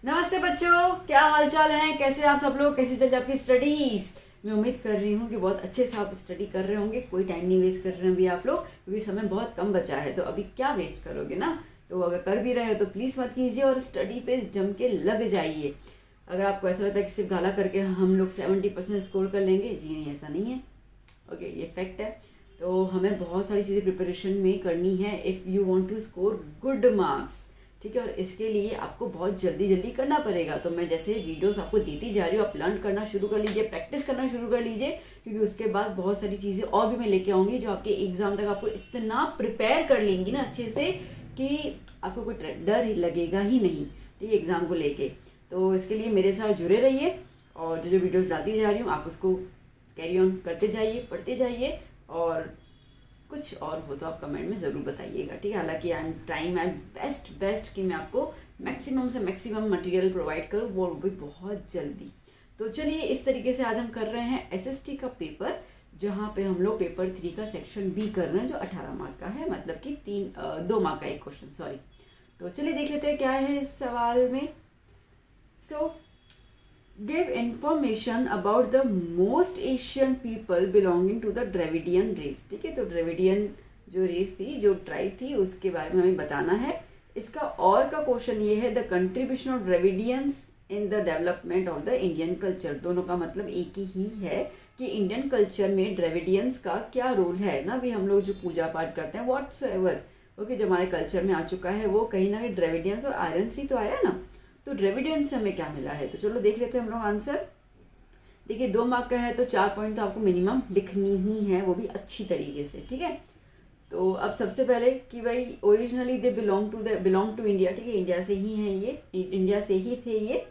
नमस्ते बच्चों, क्या हाल चाल है? कैसे आप सब लोग? कैसी चल रही आपकी स्टडीज? मैं उम्मीद कर रही हूँ कि बहुत अच्छे से आप स्टडी कर रहे होंगे। कोई टाइम नहीं वेस्ट कर रहे हैं अभी आप लोग, क्योंकि समय बहुत कम बचा है। तो अभी क्या वेस्ट करोगे ना। तो अगर कर भी रहे हो तो प्लीज़ मत कीजिए और स्टडी पे जम के लग जाइए। अगर आपको ऐसा लगता है कि सिर्फ गाला करके हम लोग 70% स्कोर कर लेंगे, जी नहीं, ऐसा नहीं है। ओके, ये फैक्ट है। तो हमें बहुत सारी चीज़ें प्रिपरेशन में करनी है if you want to score good marks. ठीक है, और इसके लिए आपको बहुत जल्दी जल्दी करना पड़ेगा। तो मैं जैसे वीडियोस आपको देती जा रही हूँ, आप लर्न करना शुरू कर लीजिए, प्रैक्टिस करना शुरू कर लीजिए, क्योंकि उसके बाद बहुत सारी चीज़ें और भी मैं लेके आऊँगी जो आपके एग्जाम तक आपको इतना प्रिपेयर कर लेंगी ना अच्छे से कि आपको कोई डर लगेगा ही नहीं, ठीक है, एग्ज़ाम को लेके। तो इसके लिए मेरे साथ जुड़े रहिए और जो जो वीडियोज़ डालती जा रही हूँ आप उसको कैरी ऑन करते जाइए, पढ़ते जाइए, और कुछ और हो तो आप कमेंट में ज़रूर बताइएगा, ठीक है। हालांकि I am trying my best कि मैं आपको मैक्सिमम से मैक्सिमम मटेरियल प्रोवाइड करूँ, वो भी बहुत जल्दी। तो चलिए, इस तरीके से आज हम कर रहे हैं एसएसटी का पेपर, जहाँ पे हम लोग पेपर 3 का सेक्शन बी कर रहे हैं, जो 18 मार्क का है, मतलब कि 2 मार्क का एक क्वेश्चन, सॉरी। तो चलिए देख लेते हैं क्या है इस सवाल में। सो give information about the most Asian people belonging to the Dravidian race। ठीक है, तो द्रविडियन जो रेस थी, जो ट्राइब थी, उसके बारे में हमें बताना है। इसका और का क्वेश्चन ये है, the contribution of Dravidians in the development of the Indian culture. दोनों का मतलब एक ही है कि इंडियन कल्चर में द्रविडियंस का क्या रोल है ना। भी हम लोग जो पूजा पाठ करते हैं व्हाट्सएवर, ओके, जो हमारे कल्चर में आ चुका है, वो कहीं ना कहीं द्रविडियंस और आर्यन से तो आया ना। तो द्रविडियन से हमें क्या मिला है, तो चलो देख लेते हैं हम लोग आंसर। देखिए 2 मार्क का है तो 4 पॉइंट तो आपको मिनिमम लिखनी ही है, वो भी अच्छी तरीके से, ठीक है। तो अब सबसे पहले कि भाई originally they belong to India, ठीक है, इंडिया से ही है ये, इंडिया से ही थे ये।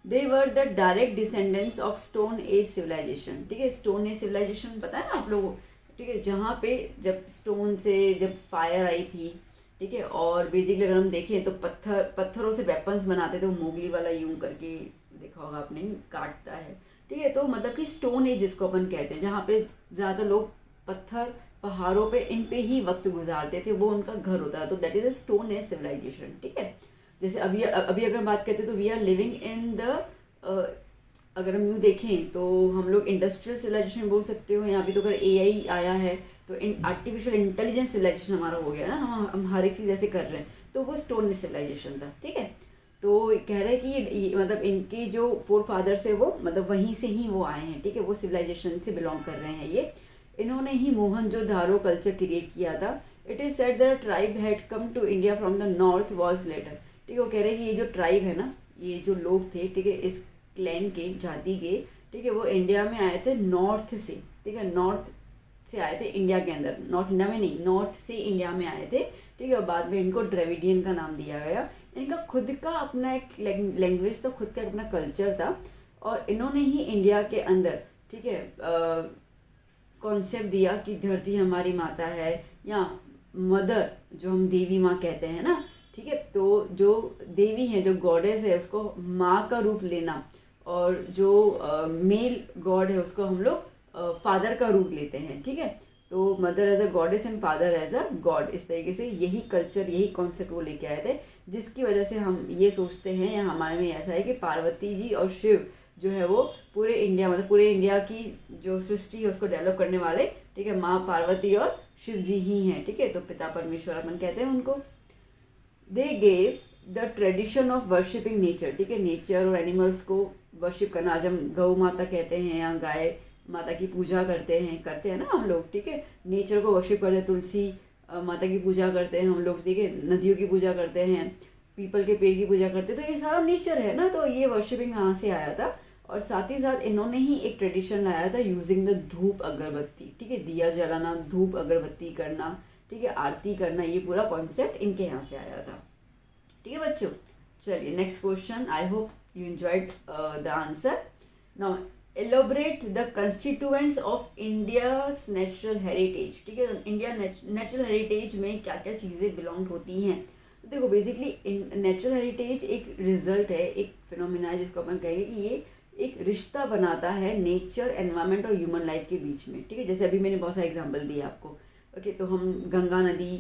They were the direct descendants of stone age civilisation. ठीक है, स्टोन एज सिविलाइजेशन पता है ना आप लोगों, ठीक है, जहाँ पे जब स्टोन से जब फायर आई थी, ठीक है, और बेसिकली अगर हम देखें तो पत्थरों से वेपन्स बनाते थे। वो मोगली वाला यूं करके देखा होगा आपने, काटता है, ठीक है। तो मतलब कि स्टोन एज जिसको अपन कहते हैं, जहाँ पे ज़्यादातर लोग पत्थर पहाड़ों पे इन पे ही वक्त गुजारते थे, वो उनका घर होता है। तो that is a stone age civilisation, ठीक है। जैसे अभी अगर बात करते हैं तो we are living in the, अगर हम यूँ देखें तो हम लोग इंडस्ट्रियल सिविलाइजेशन बोल सकते हो, यहाँ पे तो अगर एआई आया है तो आर्टिफिशियल इंटेलिजेंस सिविलाइजेशन हमारा हो गया ना, हम हर एक चीज़ ऐसे कर रहे हैं, तो वो स्टोन सिविलाइजेशन था, ठीक है। तो कह रहे हैं कि ये मतलब इनके जो फोर फादर्स है वो मतलब वहीं से ही वो आए हैं, ठीक है, वो सिविलाइजेशन से बिलोंग कर रहे हैं ये। इन्होंने ही मोहनजोदारो कल्चर क्रिएट किया था। It is said that tribe had come to India from the north was later, ठीक है। वो कह रहे हैं कि ये जो ट्राइब है ना, ये जो लोग थे, ठीक है, इस क्लैन के, जाति के, ठीक है, वो इंडिया में आए थे नॉर्थ से, ठीक है, नॉर्थ से आए थे इंडिया के अंदर, नॉर्थ इंडिया में नहीं, नॉर्थ से इंडिया में आए थे, ठीक है। और बाद में इनको द्रविडियन का नाम दिया गया। इनका खुद का अपना एक लैंग्वेज था, खुद का अपना कल्चर था, और इन्होंने ही इंडिया के अंदर, ठीक है, कॉन्सेप्ट दिया कि धरती हमारी माता है, या मदर जो हम देवी माँ कहते हैं ना, ठीक है। तो जो देवी है, जो गॉडेस है, उसको माँ का रूप लेना, और जो मेल गॉड है उसको हम लोग फादर का रूप लेते हैं, ठीक है। तो mother as a goddess and father as a god, इस तरीके से यही कल्चर, यही कॉन्सेप्ट वो लेके आए थे, जिसकी वजह से हम ये सोचते हैं, या हमारे में ऐसा है कि पार्वती जी और शिव जो है वो पूरे इंडिया, मतलब पूरे इंडिया की जो सृष्टि है उसको डेवलप करने वाले, ठीक है, माँ पार्वती और शिव जी ही हैं, ठीक है। तो पिता परमेश्वर अपन कहते हैं उनको। They gave the tradition of worshipping nature, ठीक है, नेचर और एनिमल्स को वर्शिप करना। आज हम गौ माता कहते हैं या गाय माता की पूजा करते हैं ना हम लोग, ठीक है। नेचर को वर्शिप करते हैं, तुलसी माता की पूजा करते हैं हम लोग, ठीक है, नदियों की पूजा करते हैं, पीपल के पेड़ की पूजा करते हैं। तो ये सारा नेचर है ना, तो ये वर्शिपिंग यहाँ से आया था। और साथ ही साथ इन्होंने ही एक ट्रेडिशन लाया था, यूजिंग द धूप अगरबत्ती, ठीक है, दिया जलाना, धूप अगरबत्ती करना, ठीक है, आरती करना, ये पूरा कॉन्सेप्ट इनके यहाँ से आया था, ठीक है बच्चों। चलिए next question, I hope you enjoyed the answer. Now elaborate the constituents of India's natural heritage, ठीक है। इंडिया नेचुरल हेरिटेज में क्या क्या चीज़ें बिलोंग होती हैं। तो देखो बेसिकली नेचुरल हेरिटेज एक रिजल्ट है, एक फिनोमिना है, जिसको अपन कहेंगे कि ये एक रिश्ता बनाता है नेचर, एनवायरनमेंट और ह्यूमन लाइफ के बीच में, ठीक है। जैसे अभी मैंने बहुत सारे एग्जांपल दिए आपको, ओके। तो हम गंगा नदी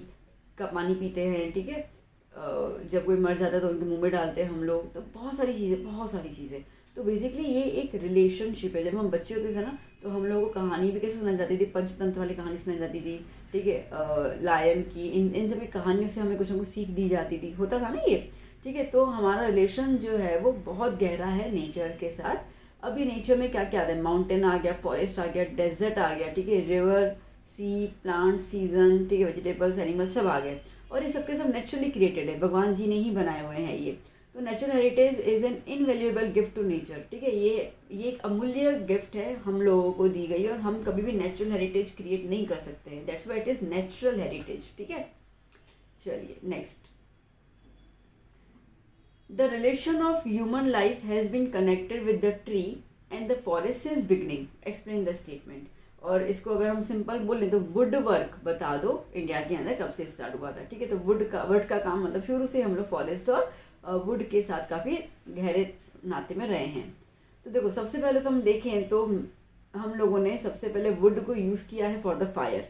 का पानी पीते हैं, ठीक है, जब कोई मर जाता है तो उनके मुंह में डालते हैं हम लोग, तो बहुत सारी चीज़ें। तो बेसिकली ये एक रिलेशनशिप है। जब हम बच्चे होते थे ना तो हम लोगों को कहानी भी कैसे सुनाई जाती थी, पंचतंत्र वाली कहानी सुनाई जाती थी, ठीक है, लायन की, इन सभी कहानियों से हमें कुछ ना कुछ सीख दी जाती थी, होता था ना ये, ठीक है। तो हमारा रिलेशन जो है वो बहुत गहरा है नेचर के साथ। अभी नेचर में क्या क्या आता है, माउंटेन आ गया, फॉरेस्ट आ गया, डेजर्ट आ गया, ठीक है, रिवर, सी, प्लांट, सीजन, ठीक है, वेजिटेबल्स, एनिमल्स सब आ गए, और ये सबके सब नेचुरली क्रिएटेड है, भगवान जी ने ही बनाए हुए हैं ये। तो natural heritage is an invaluable gift to nature, ठीक है। ये एक अमूल्य गिफ्ट है हम लोगों को दी गई, और हम कभी भी नेचुरल हेरिटेज क्रिएट नहीं कर सकते हैं, that's why it is natural heritage, ठीक है। चलिए next, the relation of human life has been connected with the tree and the forest since beginning, explain the statement. और इसको अगर हम सिंपल बोलें तो वुड वर्क बता दो इंडिया के अंदर कब से स्टार्ट हुआ था, ठीक है। तो वुड का काम मतलब शुरू से हम लोग फॉरेस्ट और वुड के साथ काफ़ी गहरे नाते में रहे हैं। तो देखो सबसे पहले तो हम देखें तो हम लोगों ने सबसे पहले वुड को यूज़ किया है for the fire.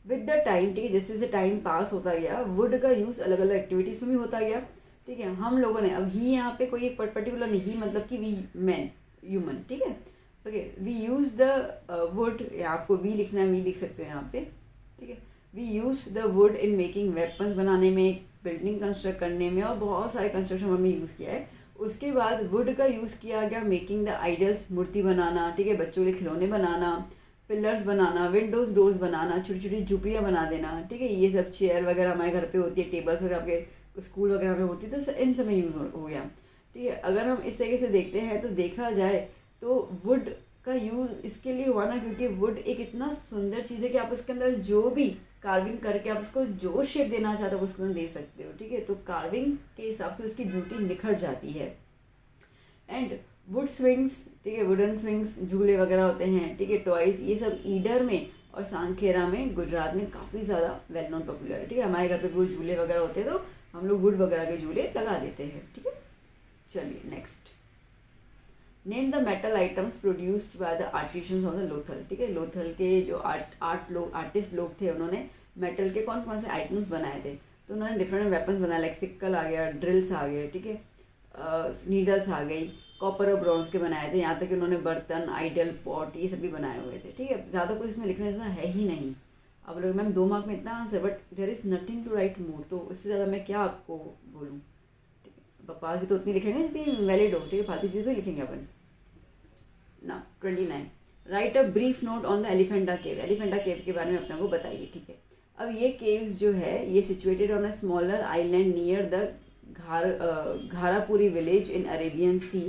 With the time, ठीक है, जैसे जैसे टाइम पास होता गया वुड का यूज़ अलग अलग एक्टिविटीज़ में भी होता गया, ठीक है। हम लोगों ने अब ही यहाँ पे कोई एक पर्टिकुलर नहीं, मतलब कि वी मैन ह्यूमन, ठीक है, okay, we use the wood, आपको वी लिखना है, वी लिख सकते हो यहाँ पे, ठीक है। We use the wood in making weapons बनाने में, बिल्डिंग कंस्ट्रक्ट करने में, और बहुत सारे कंस्ट्रक्शन में यूज़ किया है। उसके बाद वुड का यूज़ किया गया मेकिंग द आइडल्स, मूर्ति बनाना, ठीक है, बच्चों के खिलौने बनाना, पिलर्स बनाना, विंडोज़ डोर्स बनाना, छोटी छोटी झुपड़ियाँ बना देना, ठीक है। ये सब चेयर वगैरह हमारे घर पे होती है, टेबल्स वगैरह आपके स्कूल वगैरह में होती है, तो इन सब में यूज़ हो गया, ठीक है। अगर हम इस तरीके से देखते हैं तो देखा जाए तो वुड का यूज़ इसके लिए हुआ ना, क्योंकि वुड एक इतना सुंदर चीज़ है कि आप उसके अंदर जो भी कार्विंग करके आप उसको जो शेप देना चाहते हो उसको दे सकते हो, ठीक है। तो कार्विंग के हिसाब से उसकी ब्यूटी निखर जाती है। एंड वुड स्विंग्स, ठीक है, वुडन स्विंग्स, झूले वगैरह होते हैं, ठीक है, टॉयज, ये सब ईडर में और सांखेरा में, गुजरात में काफ़ी ज़्यादा वेल नोन पॉपुलर है, ठीक है। हमारे घर पे भी वो झूले वगैरह होते हैं तो हम लोग वुड वगैरह के झूले लगा देते हैं, ठीक है। चलिए next, name the metal items produced by the artisans of the Lothal, ठीक है। लोथल के जो आर्टिस्ट लोग थे उन्होंने मेटल के कौन कौन से आइटम्स बनाए थे, तो उन्होंने डिफरेंट वेपन्स बनाए, लाइक सिक्कल आ गया, ड्रिल्स आ गए, ठीक है, नीडल्स आ गई, कॉपर और ब्रॉन्ज के बनाए थे, यहाँ तक कि उन्होंने बर्तन, आइडल, पॉट, ये सब भी बनाए हुए थे, ठीक है। ज़्यादा कुछ इसमें लिखने जैसा है ही नहीं। अब लोग मैम 2 मार्क में इतना answer, but there is nothing to write more, तो इससे ज़्यादा मैं क्या आपको बोलूँ, ठीक है। बकवास भी तो उतनी लिखेंगे जितनी वैलिड हो, ठीक है, फालतू चीज़ें लिखेंगे अपन ना। 29, write a brief note on the Elephanta cave, Elephanta cave के बारे में अपने को बताइए, ठीक है। अब ये केव्स जो है ये situated on a smaller island near the Gharapuri village in Arabian sea,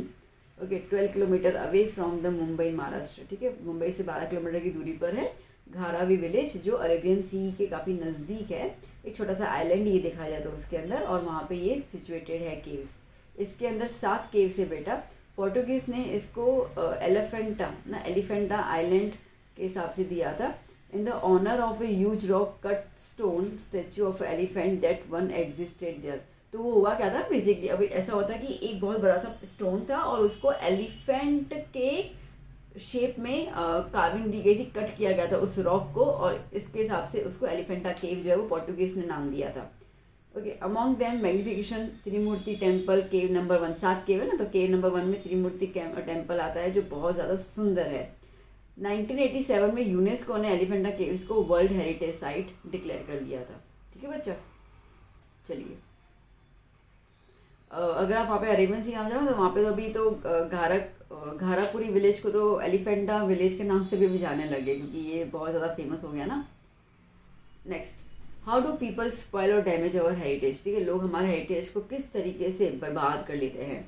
okay, 12 kilometre away from the Mumbai, Maharashtra, ठीक है। मुंबई से 12 किलोमीटर की दूरी पर है घारावी विलेज, जो अरेबियन सी के काफ़ी नज़दीक है। एक छोटा सा आइलैंड ये दिखाया जाता है उसके अंदर, और वहाँ पे ये सिचुएटेड है केव्स। इसके अंदर 7 केव्स है बेटा। पोर्टुगीज ने इसको एलिफेंटा आइलैंड के हिसाब से दिया था, in the honour of a huge rock cut stone statue of elephant that one existed there. तो वो हुआ क्या था बेसिकली, अभी ऐसा होता है कि एक बहुत बड़ा सा स्टोन था और उसको एलिफेंट के शेप में कार्विंग दी गई थी, कट किया गया था उस रॉक को, और इसके हिसाब से उसको एलिफेंटा केव जो है वो पोर्टुगीज ने नाम दिया था, ओके। अमॉन्ग देम मैग्निफिकेशन त्रिमूर्ति टेम्पल, केव नंबर 1, 7 केव है ना, तो केव नंबर 1 में त्रिमूर्ति टेम्पल आता है जो बहुत ज़्यादा सुंदर है। 1987 में यूनेस्को ने एलिफेंटा केव्स को वर्ल्ड हेरिटेज साइट डिक्लेयर कर लिया था, ठीक है बच्चा। चलिए अगर आप वहाँ पे अरेबियन सी जाओ तो वहाँ पे तो अभी तो घारापुरी विलेज को तो एलिफेंटा विलेज के नाम से भी जाने लगे, क्योंकि ये बहुत ज़्यादा फेमस हो गया ना। Next, how do people spoil और डैमेज अवर हेरिटेज, ठीक है। लोग हमारे हेरिटेज को किस तरीके से बर्बाद कर लेते हैं।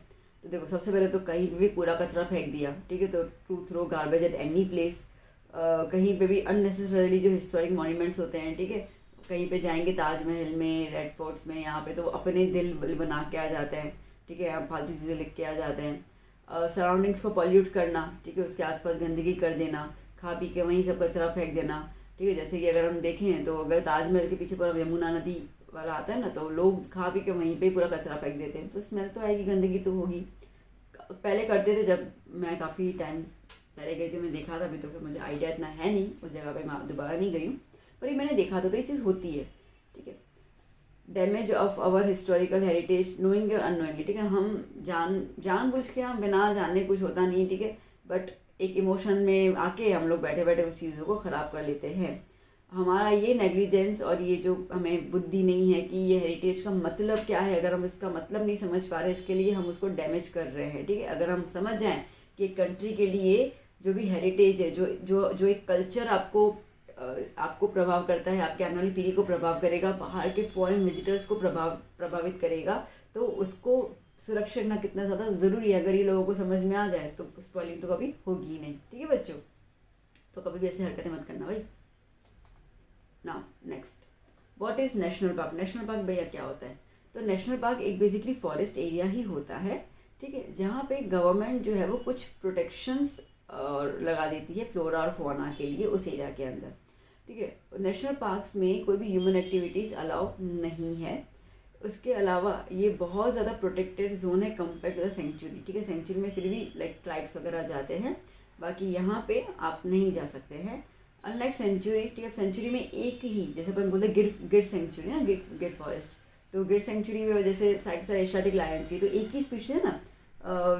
तो देखो सबसे पहले तो कहीं भी पूरा कचरा फेंक दिया, ठीक है, तो to throw garbage at any place. कहीं पे भी अननेसेसरली जो हिस्टोरिक मॉन्यूमेंट्स होते हैं, ठीक है, कहीं पे जाएंगे ताजमहल में, रेड फोर्ट्स में, यहाँ पे तो अपने दिल बना के आ जाते हैं, ठीक है, आप फालतू चीज़ें लिख के आ जाते हैं। सराउंडिंग्स को पॉल्यूट करना, ठीक है, उसके आसपास गंदगी कर देना, खा पी के वहीं सब कचरा फेंक देना, ठीक है। जैसे कि अगर हम देखें तो अगर ताजमहल के पीछे पूरा यमुना नदी वाला आता है ना, तो लोग खा पी के वहीं पे पूरा कचरा फेंक देते हैं, तो स्मेल तो आएगी, गंदगी तो होगी। पहले करते थे, जब मैं काफ़ी टाइम पहले गई थी, मैं देखा था, अभी तो फिर मुझे आइडिया इतना है नहीं, उस जगह पे मैं दोबारा नहीं गई हूँ, पर ये मैंने देखा था, तो ये चीज़ होती है, ठीक है। Damage of our historical heritage knowing और अननोइंगली, ठीक है। हम जानबूझ के, हम बिना जाने, कुछ होता नहीं, ठीक है, बट एक इमोशन में आके हम लोग बैठे बैठे उस चीज़ों को ख़राब कर लेते हैं। हमारा ये नेग्लिजेंस और ये जो हमें बुद्धि नहीं है कि ये हेरिटेज का मतलब क्या है, अगर हम इसका मतलब नहीं समझ पा रहे, इसके लिए हम उसको डैमेज कर रहे हैं, ठीक है। अगर हम समझ जाएं कि एक कंट्री के लिए जो भी हेरिटेज है, जो जो जो एक कल्चर आपको प्रभाव करता है, आपके आने वाली पीढ़ी को प्रभाव करेगा, बाहर के फॉरेन विजिटर्स को प्रभावित करेगा, तो उसको सुरक्षित रखना कितना ज़्यादा ज़रूरी है। अगर ये लोगों को समझ में आ जाए तो स्पॉइलिंग तो कभी होगी ही नहीं, ठीक है बच्चों। तो कभी भी ऐसी हरकतें मत करना भाई। Now next, what is national park. National park भैया क्या होता है? तो नेशनल पार्क एक बेसिकली फॉरेस्ट एरिया ही होता है, ठीक है, जहाँ पे गवर्नमेंट जो है वो कुछ प्रोटेक्शंस लगा देती है फ्लोरा और फौना के लिए उस एरिया के अंदर, ठीक है। नेशनल पार्क्स में कोई भी ह्यूमन एक्टिविटीज़ अलाउ नहीं है। उसके अलावा ये बहुत ज़्यादा प्रोटेक्टेड जोन है कंपेयर टू द सेंचुरी, ठीक है। सेंचुरी में फिर भी लाइक ट्राइब्स वगैरह जाते हैं, बाकी यहाँ पे आप नहीं जा सकते हैं। अनलाइक सेंचुरी, ठीक है, सेंचुरी में एक ही, जैसे अपन बोलते हैं गिर सेंचुरी है, गिर फॉरेस्ट, तो गिर सेंचुरी में जैसे सारे एशियाटिक लायंस ही तो एक ही स्पीशीज है ना।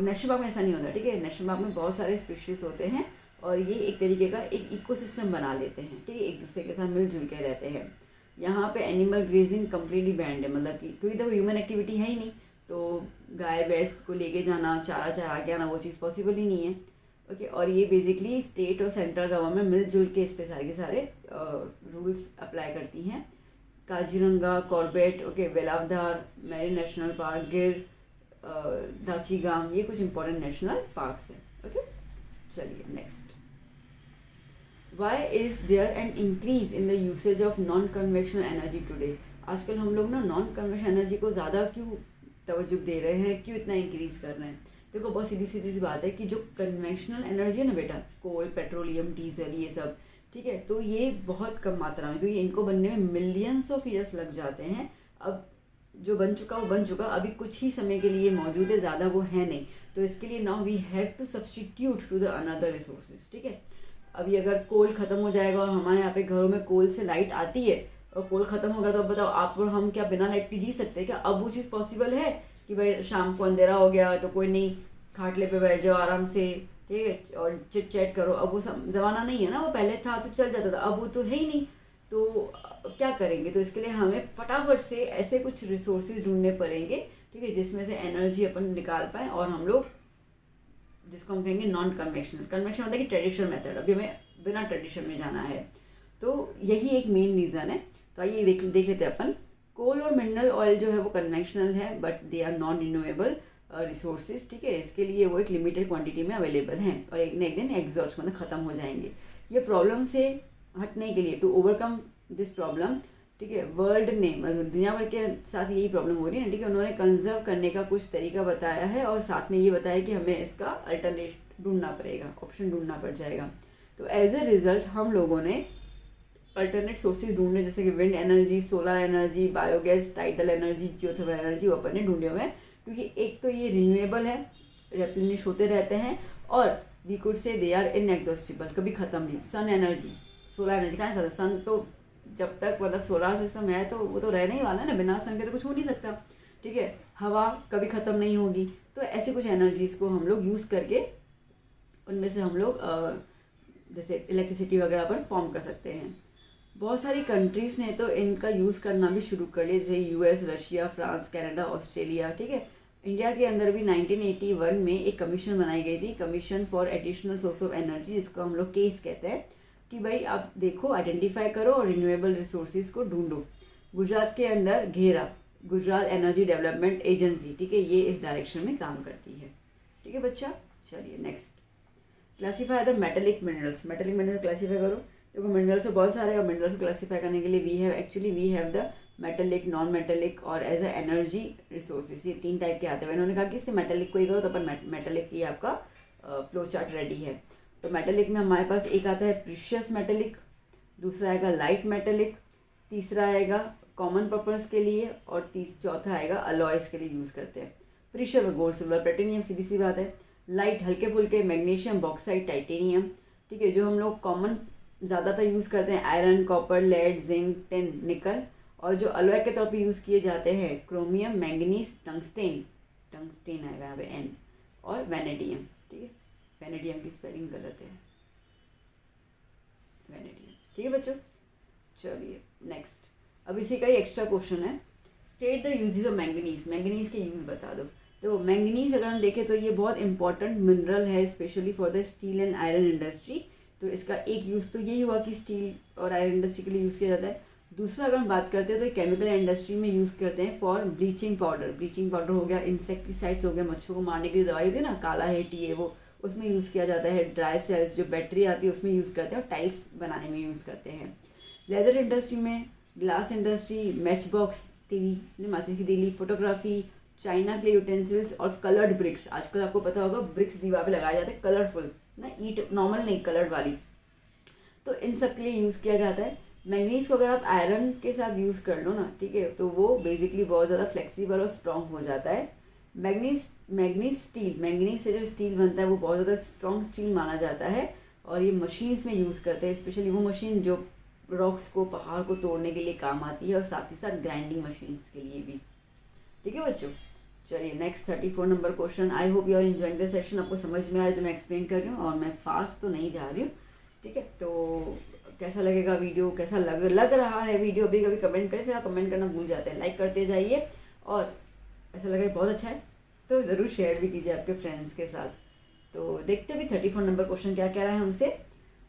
नेशनल पार्क में ऐसा नहीं होता, ठीक है। नेशनल पार्क में बहुत सारे स्पीशीज होते हैं और ये एक तरीके का एक इकोसिस्टम बना लेते हैं, ठीक है, एक दूसरे के साथ मिलजुल के रहते हैं। यहाँ पे एनिमल ग्रेजिंग कम्प्लीटली बैंड है, मतलब कि क्योंकि तो ह्यूमन एक्टिविटी है ही नहीं, तो गाय भैंस को लेके जाना, चारा चरा के आना, वो चीज़ पॉसिबल ही नहीं है, ओके। और ये बेसिकली स्टेट और सेंट्रल गवर्नमेंट मिलजुल के इस पे सारे के सारे रूल्स अप्लाई करती हैं। Kaziranga, Corbett, okay, Velavadar, marine national park, Gir, Dachigam, ये कुछ इंपॉर्टेंट नेशनल पार्क्स हैं, ओके। चलिए next, why is there an increase in the usage of non conventional energy today. आजकल हम लोग ना नॉन कन्वेक्शनल एनर्जी को ज़्यादा क्यों तवज्जो दे रहे हैं, क्यों इतना इंक्रीज कर रहे हैं? देखो बहुत सीधी सीधी सी बात है कि जो कन्वेंशनल एनर्जी है ना बेटा, कोल, पेट्रोलियम, डीजल, ये सब, ठीक है, तो ये बहुत कम मात्रा में, क्योंकि इनको बनने में मिलियंस ऑफ ईयर्स लग जाते हैं। अब जो बन चुका वो बन चुका, अभी कुछ ही समय के लिए मौजूद है, ज़्यादा वो है नहीं, तो इसके लिए now we have to substitute to the another resources, ठीक है। अभी अगर कोल ख़त्म हो जाएगा और हमारे यहाँ पे घरों में कोल से लाइट आती है और कोल ख़त्म होगा, तो अब बताओ आप और हम क्या बिना लाइट के जी सकते हैं क्या? अब वो चीज़ पॉसिबल है कि भाई शाम को अंधेरा हो गया तो कोई नहीं, खाटले पे बैठ जाओ आराम से, ठीक है, और चिट चैट करो। अब वो ज़माना नहीं है ना, वो पहले था तो चल जाता था, अब वो तो है ही नहीं, तो क्या करेंगे? तो इसके लिए हमें फटाफट से ऐसे कुछ रिसोर्सेज ढूंढने पड़ेंगे, ठीक है, जिसमें से एनर्जी अपन निकाल पाएँ और हम लोग जिसको हम कहेंगे नॉन कन्वेंशनल। कन्वेंशनल होता है कि ट्रेडिशनल मेथड, अभी हमें बिना ट्रेडिशन में जाना है, तो यही एक मेन रीज़न है। तो आइए देख लेते हैं अपन। कोल और मिनरल ऑयल जो है वो कन्वेंशनल है, but they are non renewable resources, ठीक है। इसके लिए वो एक लिमिटेड क्वांटिटी में अवेलेबल हैं और एक न एक दिन एग्जॉस्ट मतलब ख़त्म हो जाएंगे। ये प्रॉब्लम से हटने के लिए, टू ओवरकम दिस प्रॉब्लम, ठीक है, वर्ल्ड ने मतलब दुनिया भर के साथ यही प्रॉब्लम हो रही है, ठीक है, उन्होंने कंजर्व करने का कुछ तरीका बताया है और साथ में ये बताया कि हमें इसका अल्टरनेट ढूंढना पड़ेगा, ऑप्शन ढूंढना पड़ जाएगा। तो एज ए रिजल्ट हम लोगों ने अल्टरनेट सोर्सेज ढूंढे, जैसे कि wind energy, solar energy, biogas, tidal energy, geothermal energy, वो अपन ने ढूंढे हुए हैं, क्योंकि एक तो ये रिन्यूएबल है, रेप्लेनिश होते रहते हैं, और we could say they are inexhaustible, कभी ख़त्म नहीं। सन एनर्जी, सोलर एनर्जी कहाँ खत्म, सन तो जब तक मतलब सोलर सिस्टम है तो वो तो रहने ही वाला है ना, बिना सन के तो कुछ हो नहीं सकता, ठीक है। हवा कभी ख़त्म नहीं होगी, तो ऐसे कुछ एनर्जीज़ को हम लोग यूज़ करके उनमें से हम लोग जैसे इलेक्ट्रिसिटी वगैरह पर फॉर्म कर सकते हैं। बहुत सारी कंट्रीज़ ने तो इनका यूज़ करना भी शुरू कर लिया, जैसे US, Russia, France, Canada, Australia, ठीक है। इंडिया के अंदर भी 1981 में एक कमीशन बनाई गई थी, commission for additional source of energy, जिसको हम लोग केस कहते हैं, कि भाई आप देखो, आइडेंटिफाई करो और रिन्यूएबल रिसोर्सेज को ढूंढो। गुजरात के अंदर घेरा, गुजरात एनर्जी डेवलपमेंट एजेंसी, ठीक है, ये इस डायरेक्शन में काम करती है, ठीक है बच्चा। चलिए next, classify the metallic minerals. Metallic mineral classify करो। देखो मिनरल्स तो बहुत सारे, और मिनरल्स को क्लासीफाई करने के लिए we have the metallic, non metallic और एज अ एनर्जी रिसोर्सेज, ये 3 टाइप के आते हैं। इन्होंने कहा कि इससे मेटेलिक को ही करो, तो अपन मेटेलिक की आपका फ्लो चार्ट रेडी है। तो मेटेलिक में हमारे पास एक आता है प्रीशियस मेटेलिक, दूसरा आएगा लाइट मेटेलिक, तीसरा आएगा कॉमन पर्पस के लिए, और चौथा आएगा अलॉयस के लिए यूज़ करते हैं। प्रीशियस में गोल्ड, सिल्वर, प्लेटिनियम, सीधी सी बात है। लाइट हल्के फुल्के मैग्नीशियम, बॉक्साइट, टाइटेनियम, ठीक है। जो हम लोग कॉमन ज़्यादातर यूज़ करते हैं, iron, copper, lead, zinc, tin, nickel, और जो अलॉय के तौर पे यूज़ किए जाते हैं क्रोमियम, मैंगनीज, टंगस्टेन, टंगस्टेन आएगा यहाँ पे एन, और वैनेडियम। ठीक है, वैनेडियम की स्पेलिंग गलत है, वैनेडियम। ठीक है बच्चों, चलिए नेक्स्ट। अब इसी का ही एक्स्ट्रा क्वेश्चन है, state the uses of manganese, manganese के यूज़ बता दो। तो मैंगनीज अगर हम देखें तो ये बहुत इंपॉर्टेंट मिनरल है, specially for the steel and iron industry. तो इसका एक यूज़ तो यही हुआ कि स्टील और आयरन इंडस्ट्री के लिए यूज़ किया जाता है। दूसरा अगर हम बात करते हैं तो केमिकल इंडस्ट्री में यूज़ करते हैं for bleaching powder. Bleaching powder हो गया, इंसेक्टिसाइड्स हो गया, मच्छरों को मारने की दवाई होती है ना, काला हेटी है वो, उसमें यूज़ किया जाता है। ड्राई सेल्स जो बैटरी आती है उसमें यूज़ करते हैं, और टाइल्स बनाने में यूज़ करते हैं। लेदर इंडस्ट्री में, ग्लास इंडस्ट्री, मैच बॉक्स, तीली, माचिस की तीली, फोटोग्राफी, चाइना के यूटेंसिल्स, और कलर्ड ब्रिक्स। आजकल आपको पता होगा ब्रिक्स दीवार पे लगाए जाते हैं, कलरफुल ना, ईट नॉर्मल नहीं, कलर्ड वाली। तो इन सब के लिए यूज़ किया जाता है। मैंगनीज को अगर आप आयरन के साथ यूज़ कर लो ना, ठीक है, तो वो बेसिकली बहुत ज़्यादा फ्लेक्सिबल और स्ट्रॉन्ग हो जाता है। मैंगनीज स्टील, मैंगनीज से जो स्टील बनता है वो बहुत ज़्यादा स्ट्रॉन्ग स्टील माना जाता है, और ये मशीन्स में यूज़ करते हैं, स्पेशली वो मशीन जो रॉक्स को, पहाड़ को तोड़ने के लिए काम आती है, और साथ ही साथ ग्राइंडिंग मशीन्स के लिए भी। ठीक है बच्चों, चलिए next 34 number question. I hope you are enjoying the session. आपको समझ में आ रहा है जो मैं एक्सप्लेन कर रही हूँ, और मैं फास्ट तो नहीं जा रही हूँ। ठीक है, तो कैसा लगेगा वीडियो, कैसा लग रहा है वीडियो, अभी कभी कमेंट करें, फिर आप कमेंट करना भूल जाते हैं, लाइक करते जाइए, और ऐसा लगे बहुत अच्छा है तो ज़रूर शेयर भी कीजिए आपके फ्रेंड्स के साथ। तो देखते भी 34 नंबर क्वेश्चन क्या कह रहा है हमसे।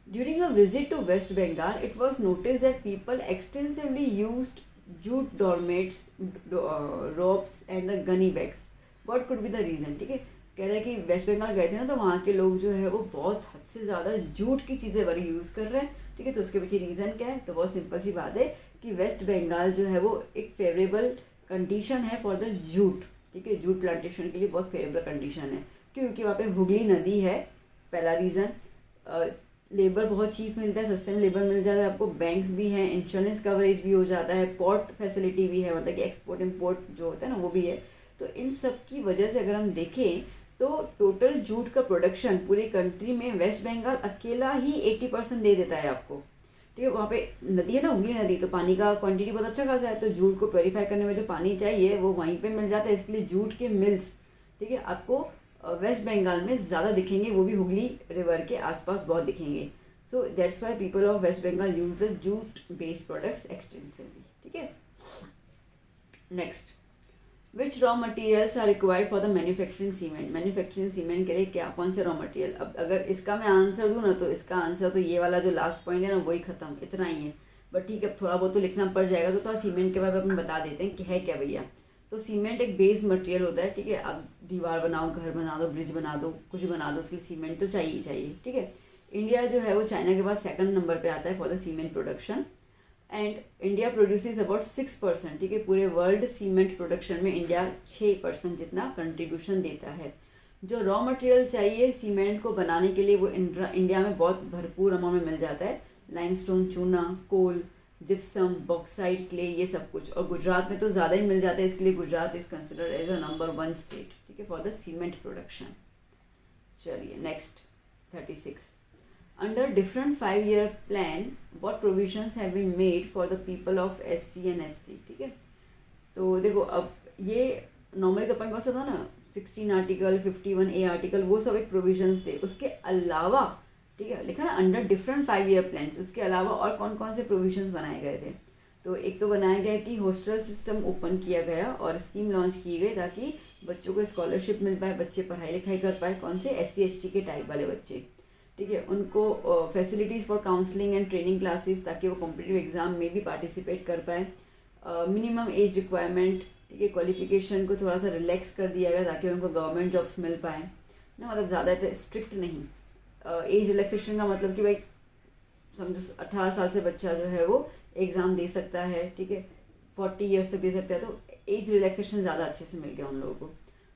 During a visit to West Bengal it was notice that people extensively used jute doormats, ropes and the gunny bags. What could be the reason. ठीक है, कह रहे हैं कि वेस्ट बंगाल गए थे ना, तो वहाँ के लोग जो है वो बहुत हद से ज़्यादा जूट की चीज़ें बड़ी यूज़ कर रहे हैं। ठीक है, तो उसके पीछे रीज़न क्या है, तो बहुत सिंपल सी बात है कि वेस्ट बंगाल जो है वो एक फेवरेबल कंडीशन है फॉर द जूट। ठीक है, जूट प्लांटेशन के लिए बहुत फेवरेबल कंडीशन है, क्योंकि वहाँ पे हुगली नदी है, पहला रीज़न। लेबर बहुत चीप मिलता है, सस्ते में लेबर मिल जाता है आपको, बैंक्स भी हैं, इंश्योरेंस कवरेज भी हो जाता है, पोर्ट फैसिलिटी भी है, मतलब कि एक्सपोर्ट इम्पोर्ट जो होता है ना वो भी है। तो इन सब की वजह से अगर हम देखें तो टोटल जूट का प्रोडक्शन पूरी कंट्री में वेस्ट बंगाल अकेला ही 80% दे देता है आपको। ठीक है, वहाँ पे नदी है ना, हुगली नदी, तो पानी का क्वांटिटी बहुत अच्छा खासा है, तो जूट को प्योरीफाई करने में जो पानी चाहिए वो वहीं पे मिल जाता है। इसके लिए जूट के मिल्स, ठीक है, आपको वेस्ट बंगाल में ज़्यादा दिखेंगे, वो भी हुगली रिवर के आसपास बहुत दिखेंगे। So that's why people of West Bengal use the jute based products extensively. ठीक है, next, which raw materials are required for the manufacturing cement. Manufacturing cement के लिए क्या, कौन से रॉ मटेरियल। अब अगर इसका मैं आंसर दूँ ना, तो इसका आंसर तो ये वाला जो लास्ट पॉइंट है ना वही खत्म, इतना ही है। बट ठीक है, अब थोड़ा बहुत तो लिखना पड़ जाएगा, तो थोड़ा सीमेंट के बारे में अपन बता देते हैं कि है क्या भैया। तो सीमेंट एक बेस मटेरियल होता है। ठीक है, आप दीवार बनाओ, घर बना दो, ब्रिज बना दो, कुछ बना दो, उसके लिए सीमेंट तो चाहिए ही चाहिए। ठीक है, इंडिया जो है वो चाइना के बाद सेकंड नंबर पे आता है for the cement production, and India produces about 6%। ठीक है, पूरे वर्ल्ड सीमेंट प्रोडक्शन में इंडिया 6% जितना कंट्रीब्यूशन देता है। जो रॉ मटेरियल चाहिए सीमेंट को बनाने के लिए वो इंडिया में बहुत भरपूर अमाउंट में मिल जाता है। लाइमस्टोन, चूना, कोल, जिप्सम, बॉक्साइट, क्ले, ये सब कुछ। और गुजरात में तो ज़्यादा ही मिल जाता है, इसके लिए Gujarat is considered as a number 1 state. ठीक है, फॉर द सीमेंट प्रोडक्शन। चलिए next 36, under different 5-year plan what provisions have been made for the people of SC and ST। ठीक है, तो देखो अब ये नॉर्मली तो अपन कौन सा था ना, 16 आर्टिकल, 51A आर्टिकल, वो सब एक प्रोविजंस थे। उसके अलावा, ठीक है, लिखा ना अंडर डिफरेंट 5-year प्लान्स, उसके अलावा और कौन कौन से प्रोविजंस बनाए गए थे। तो एक तो बनाया गया कि हॉस्टल सिस्टम ओपन किया गया और स्कीम लॉन्च की गई ताकि बच्चों को स्कॉलरशिप मिल पाए, बच्चे पढ़ाई लिखाई कर पाए, कौन से SC ST के टाइप वाले बच्चे। ठीक है, उनको facilities for counselling and training classes, ताकि वो कॉम्पिटिटिव एग्जाम में भी पार्टिसिपेट कर पाए। मिनिमम एज रिक्वायरमेंट, ठीक है, क्वालिफिकेशन को थोड़ा सा रिलैक्स कर दिया गया ताकि उनको गवर्नमेंट जॉब्स मिल पाए ना, मतलब ज़्यादा स्ट्रिक्ट नहीं। एज रिलैक्सेशन का मतलब कि भाई समझो 18 साल से बच्चा जो है वो एग्ज़ाम दे सकता है। ठीक है, 40 ईयर्स तक दे सकता है, तो एज रिलैक्सेशन ज़्यादा अच्छे से मिल गया उन लोगों को।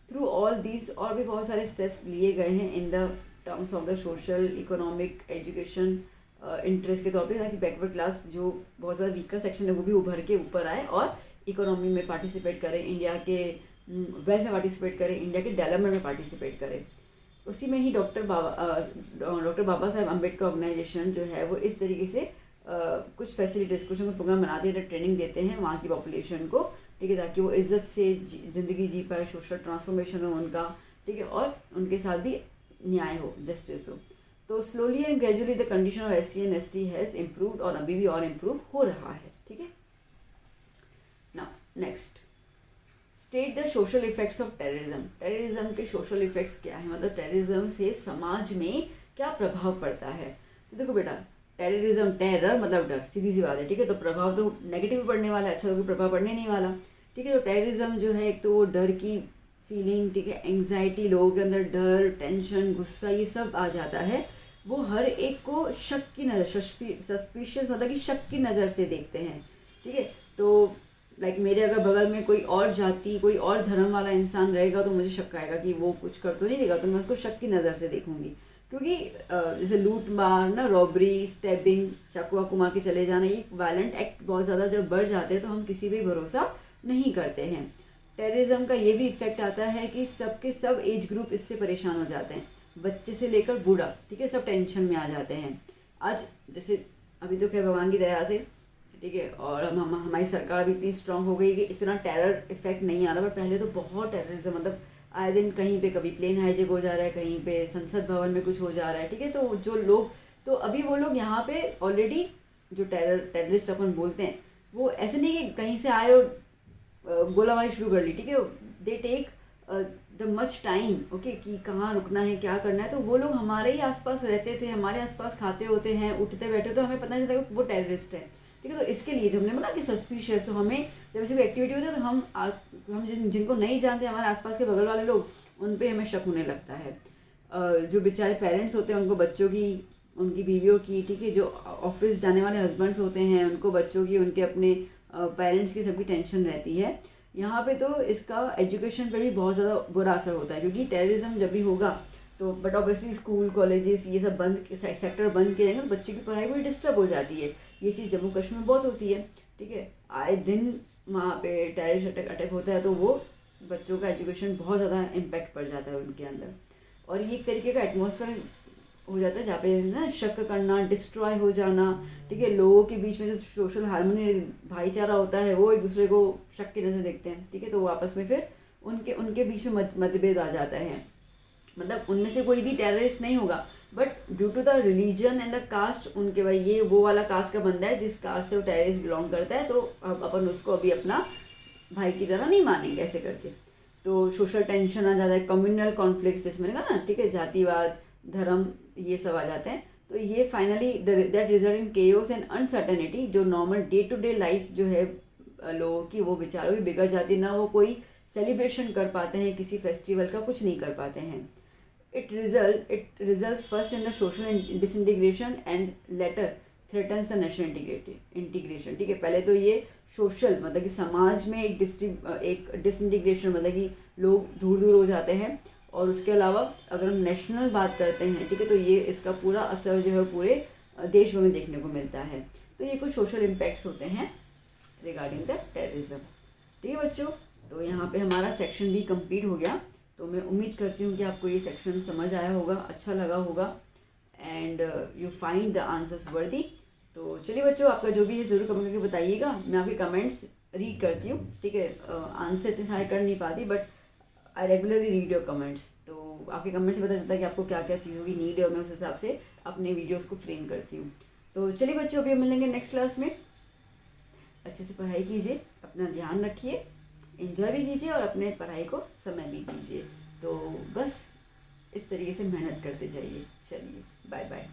थ्रू ऑल दीज और भी बहुत सारे स्टेप्स लिए गए हैं in the terms of the social, economic, education interest के तौर पे, ताकि बैकवर्ड क्लास जो बहुत ज़्यादा वीकर सेक्शन है वो भी उभर के ऊपर आए और इकोनॉमी में पार्टिसिपेट करें, इंडिया के वेल्थ में पार्टिसिपेट करें, इंडिया के डेवलपमेंट में पार्टिसिपेट करें। उसी में ही डॉक्टर बाबा साहेब अम्बेडकर ऑर्गेनाइजेशन जो है वो इस तरीके से कुछ फैसिलिटीज़, कुछ हम प्रोग्राम बनाते हैं, ट्रेनिंग देते हैं वहाँ की पॉपुलेशन को, ठीक है, ताकि वो इज्जत से ज़िंदगी जी पाए, सोशल ट्रांसफॉर्मेशन हो उनका, ठीक है, और उनके साथ भी न्याय हो, जस्टिस हो। तो slowly and gradually the condition of SC and ST has improved, और अभी भी और इम्प्रूव हो रहा है, ठीक है। Now next, state the social effects of terrorism. Terrorism के सोशल इफेक्ट्स क्या है, मतलब टेररिज्म से समाज में क्या प्रभाव पड़ता है। तो देखो बेटा, टेररिज्म, टेरर मतलब डर, सीधी सी बात है, ठीक है, तो प्रभाव तो नेगेटिव पड़ने वाला है, अच्छा तो प्रभाव पड़ने नहीं वाला, ठीक है। तो टेररिज्म जो है, एक तो वो डर की फीलिंग, ठीक है, एंग्जाइटी, लोगों के अंदर डर, टेंशन, गुस्सा, ये सब आ जाता है। वो हर एक को शक की नज़र, सस्पिशियस मतलब कि शक की नज़र से देखते हैं, ठीक है। तो लाइक मेरे अगर बगल में कोई और जाति, कोई और धर्म वाला इंसान रहेगा तो मुझे शक आएगा कि वो कुछ कर तो नहीं देगा, तो मैं उसको शक की नज़र से देखूंगी। क्योंकि जैसे लूट मार ना, रॉबरी, स्टैबिंग, चाकू वाकू मार के चले जाना, ये वायलेंट एक्ट बहुत ज़्यादा जब बढ़ जाते हैं तो हम किसी भी भरोसा नहीं करते हैं। टेररिज्म का ये भी इफेक्ट आता है कि सबके सब एज ग्रुप इससे परेशान हो जाते हैं, बच्चे से लेकर बूढ़ा, ठीक है, सब टेंशन में आ जाते हैं। आज जैसे अभी तो क्या भगवान की दया से, ठीक है, और हमारी सरकार भी इतनी स्ट्रांग हो गई कि इतना टेरर इफेक्ट नहीं आ रहा, बट पहले तो बहुत टेररिज्म, मतलब आए दिन कहीं पे कभी प्लेन हाईजेक हो जा रहा है, कहीं पे संसद भवन में कुछ हो जा रहा है, ठीक है। तो जो लोग, तो अभी वो लोग यहाँ पे ऑलरेडी जो टेररिस्ट अपन बोलते हैं, वो ऐसे नहीं कि कहीं से आए और गोलाबारी शुरू कर ली, ठीक है। They take the much time, okay, कि कहाँ रुकना है, क्या करना है। तो वो लोग हमारे ही आसपास रहते थे, हमारे आसपास खाते होते हैं, उठते बैठे, तो हमें पता नहीं चलता वो टेररिस्ट है, ठीक है। तो इसके लिए जो हमने बोला कि सस्पिशियस, तो हमें जब ऐसी कोई एक्टिविटी होती है तो हम जिनको नहीं जानते, हमारे आसपास के बगल वाले लोग, उन पे हमें शक होने लगता है। जो बेचारे पेरेंट्स होते हैं, उनको बच्चों की, उनकी बीवियों की, ठीक है, जो ऑफिस जाने वाले हस्बैंड्स होते हैं, उनको बच्चों की, उनके अपने पेरेंट्स की सबकी टेंशन रहती है। यहाँ पे तो इसका एजुकेशन पे भी बहुत ज़्यादा बुरा असर होता है, क्योंकि टेररिज्म जब भी होगा तो, बट ऑब्वियसली स्कूल कॉलेजेस ये सब बंद, सेक्टर बंद किए जाएंगे तो बच्चे की पढ़ाई भी डिस्टर्ब हो जाती है। ये चीज़ जम्मू कश्मीर में बहुत होती है, ठीक है, आए दिन वहाँ पे टेररिस्ट अटैक होता है, तो वो बच्चों का एजुकेशन बहुत ज़्यादा इम्पैक्ट पड़ जाता है उनके अंदर। और ये एक तरीके का एटमॉस्फेयर हो जाता है जहाँ पे ना शक करना, डिस्ट्रॉय हो जाना, ठीक है, लोगों के बीच में जो सोशल हार्मनी, भाईचारा होता है, वो एक दूसरे को शक की नज़र देखते हैं, ठीक है। तो वो आपस में फिर उनके बीच में मतभेद आ जाता है। मतलब उनमें से कोई भी टेररिस्ट नहीं होगा, but due to the religion and the caste, उनके भाई ये वो वाला कास्ट का बंदा है जिस कास्ट से वो टेररिस्ट बिलोंग करता है, तो अपन उसको अभी अपना भाई की तरह नहीं मानेंगे ऐसे करके। तो सोशल टेंशन आ जाता है, कम्युनल कॉन्फ्लिक्ट जिसमें कहा ना, ठीक है, जातिवाद, धर्म, ये सब आ जाते हैं। तो ये finally that result in chaos and uncertainty, जो normal day to day life जो है लोगों की, वो बेचारों की बिगड़ जाती है, ना वो कोई सेलिब्रेशन कर पाते हैं, किसी फेस्टिवल का कुछ नहीं कर पाते हैं। It results first in the social disintegration and later threatens the national integration, ठीक है। पहले तो ये सोशल मतलब कि समाज में एक डिसइंटीग्रेशन, मतलब कि लोग दूर दूर हो जाते हैं, और उसके अलावा अगर हम नेशनल बात करते हैं, ठीक है, तो ये इसका पूरा असर जो है पूरे देश में देखने को मिलता है। तो ये कुछ सोशल इम्पैक्ट्स होते हैं रिगार्डिंग द टेररिज्म, ठीक है बच्चों। तो यहाँ पे हमारा सेक्शन भी कंप्लीट हो गया। तो मैं उम्मीद करती हूँ कि आपको ये सेक्शन समझ आया होगा, अच्छा लगा होगा, and you find the answers वर्दी। तो चलिए बच्चों, आपका जो भी है ज़रूर कमेंट करके बताइएगा, मैं आपके कमेंट्स रीड करती हूँ, ठीक है। आंसर इतने सारे कर नहीं पाती, but I regularly read your comments. तो आपके कमेंट्स से पता चलता है कि आपको क्या क्या चीज़ों की नीड है, और मैं उस हिसाब से अपने वीडियोज़ को फ्रेम करती हूँ। तो चलिए बच्चों, अभी हम मिलेंगे नेक्स्ट क्लास में। अच्छे से पढ़ाई कीजिए, अपना ध्यान रखिए, एंजॉय भी कीजिए, और अपने पढ़ाई को समय भी दीजिए। तो बस इस तरीके से मेहनत करते जाइए। चलिए, बाय बाय।